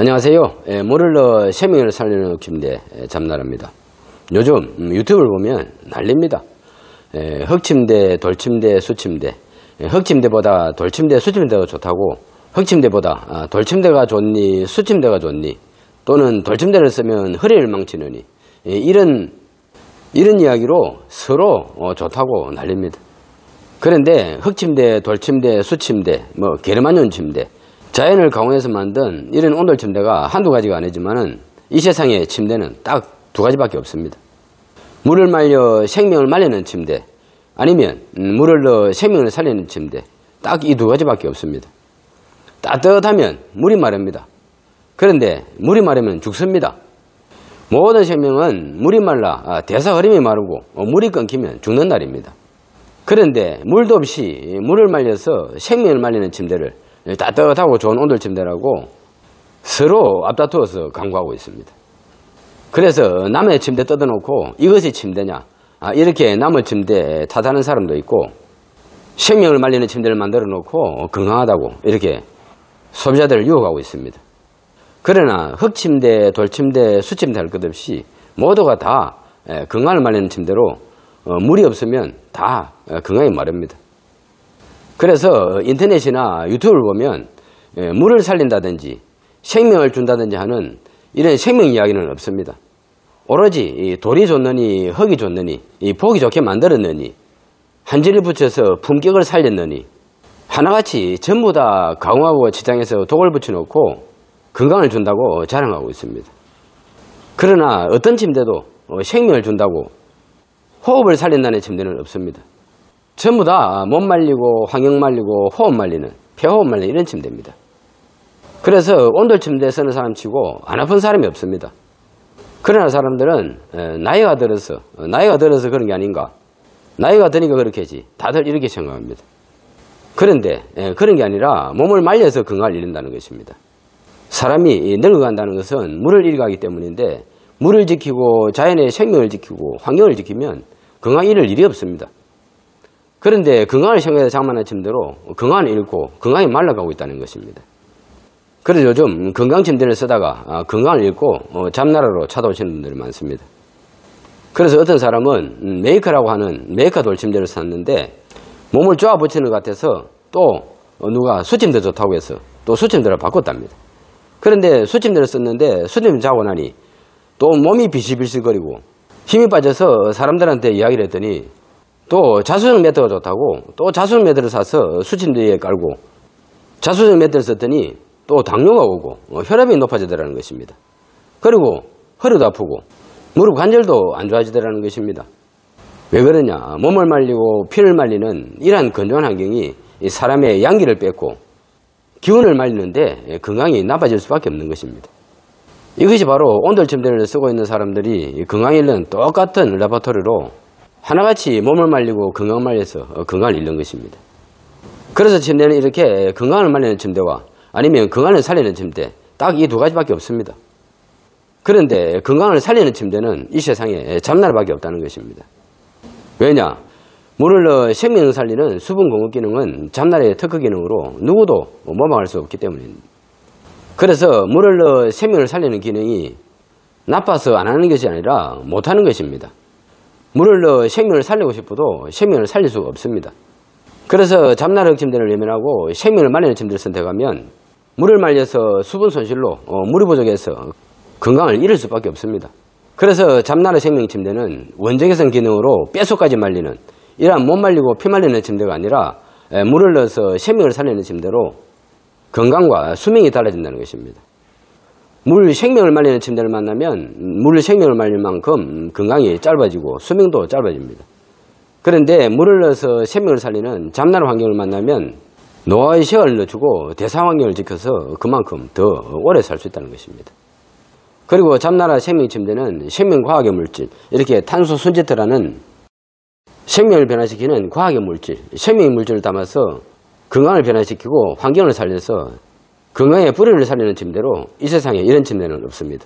안녕하세요. 물을 넣어 생명을 살리는 침대 잡나라입니다. 요즘 유튜브를 보면 난립니다. 흙침대, 돌침대, 수침대. 흙침대보다 돌침대, 수침대가 좋다고, 흙침대보다 돌침대가 좋니 수침대가 좋니, 또는 돌침대를 쓰면 허리를 망치느니, 이런 이야기로 서로 좋다고 난립니다. 그런데 흙침대, 돌침대, 수침대, 게르마늄 침대, 자연을 강화해서 만든 이런 온돌 침대가 한두 가지가 아니지만은 이 세상의 침대는 딱 두 가지밖에 없습니다. 물을 말려 생명을 말리는 침대, 아니면 물을 넣어 생명을 살리는 침대, 딱 이 두 가지밖에 없습니다. 따뜻하면 물이 마릅니다. 그런데 물이 마르면 죽습니다. 모든 생명은 물이 말라 대사 흐름이 마르고 물이 끊기면 죽는 날입니다. 그런데 물도 없이 물을 말려서 생명을 말리는 침대를 따뜻하고 좋은 온돌 침대라고 서로 앞다투어서 강구하고 있습니다. 그래서 남의 침대 뜯어놓고 이것이 침대냐, 이렇게 남의 침대 탓하는 사람도 있고, 생명을 말리는 침대를 만들어 놓고 건강하다고 이렇게 소비자들을 유혹하고 있습니다. 그러나 흙침대, 돌침대, 수침대 할 것 없이 모두가 다 건강을 말리는 침대로 물이 없으면 다 건강이 마릅니다. 그래서 인터넷이나 유튜브를 보면 물을 살린다든지 생명을 준다든지 하는 이런 생명 이야기는 없습니다. 오로지 돌이 좋느니 흙이 좋느니 보기 좋게 만들었느니 한지를 붙여서 품격을 살렸느니 하나같이 전부 다 가공하고 치장해서 독을 붙여놓고 건강을 준다고 자랑하고 있습니다. 그러나 어떤 침대도 생명을 준다고 호흡을 살린다는 침대는 없습니다. 전부 다 몸 말리고 환경 말리고 호흡 말리는, 폐호흡 말리는 이런 침대입니다. 그래서 온돌 침대 쓰는 사람 치고 안 아픈 사람이 없습니다. 그러나 사람들은 나이가 들어서 그런 게 아닌가, 나이가 드니까 그렇겠지, 다들 이렇게 생각합니다. 그런데 그런 게 아니라 몸을 말려서 건강을 잃는다는 것입니다. 사람이 늙어간다는 것은 물을 잃어가기 때문인데, 물을 지키고 자연의 생명을 지키고 환경을 지키면 건강을 잃을 일이 없습니다. 그런데 건강을 생각해서 장만한 침대로 건강을 잃고 건강이 말라가고 있다는 것입니다. 그래서 요즘 건강 침대를 쓰다가 건강을 잃고 잡나라로 찾아오시는 분들이 많습니다. 그래서 어떤 사람은 메이커라고 하는 메이커 돌침대를 샀는데 몸을 쪼아 붙이는 것 같아서 또 누가 수침대 좋다고 해서 또 수침대를 바꿨답니다. 그런데 수침대를 썼는데 수침대 자고 나니 또 몸이 비실비실거리고 힘이 빠져서 사람들한테 이야기를 했더니 또 자수정 매트가 좋다고 또 자수정 매트를 사서 수침대에 깔고 자수정 매트를 썼더니 또 당뇨가 오고 혈압이 높아지더라는 것입니다. 그리고 허리도 아프고 무릎 관절도 안 좋아지더라는 것입니다. 왜 그러냐, 몸을 말리고 피를 말리는 이러한 건조한 환경이 사람의 양기를 뺏고 기운을 말리는데 건강이 나빠질 수밖에 없는 것입니다. 이것이 바로 온돌 침대를 쓰고 있는 사람들이 건강을 잃는 똑같은 레퍼토리로 하나같이 몸을 말리고 건강을 말려서 건강을 잃는 것입니다. 그래서 침대는 이렇게 건강을 말리는 침대와 아니면 건강을 살리는 침대, 딱 이 두 가지밖에 없습니다. 그런데 건강을 살리는 침대는 이 세상에 잡나라밖에 없다는 것입니다. 왜냐, 물을 넣어 생명을 살리는 수분 공급 기능은 잡나라의 특허 기능으로 누구도 모방할 수 없기 때문입니다. 그래서 물을 넣어 생명을 살리는 기능이 나빠서 안 하는 것이 아니라 못하는 것입니다. 물을 넣어 생명을 살리고 싶어도 생명을 살릴 수가 없습니다. 그래서 잡나라 침대를 예민하고 생명을 말리는 침대를 선택하면 물을 말려서 수분 손실로 물이 부족해서 건강을 잃을 수밖에 없습니다. 그래서 잡나라 생명 침대는 원적외선 기능으로 뼛속까지 말리는 이러한 못 말리고 피 말리는 침대가 아니라 물을 넣어서 생명을 살리는 침대로 건강과 수명이 달라진다는 것입니다. 물 생명을 말리는 침대를 만나면 물 생명을 말릴 만큼 건강이 짧아지고 수명도 짧아집니다. 그런데 물을 넣어서 생명을 살리는 잡나라 환경을 만나면 노화의 시간을 늦추고 대사 환경을 지켜서 그만큼 더 오래 살 수 있다는 것입니다. 그리고 잡나라 생명 침대는 생명과학의 물질, 이렇게 탄소 순제트라는 생명을 변화시키는 과학의 물질, 생명의 물질을 담아서 건강을 변화시키고 환경을 살려서 건강의 뿌리를 살리는 침대로 이 세상에 이런 침대는 없습니다.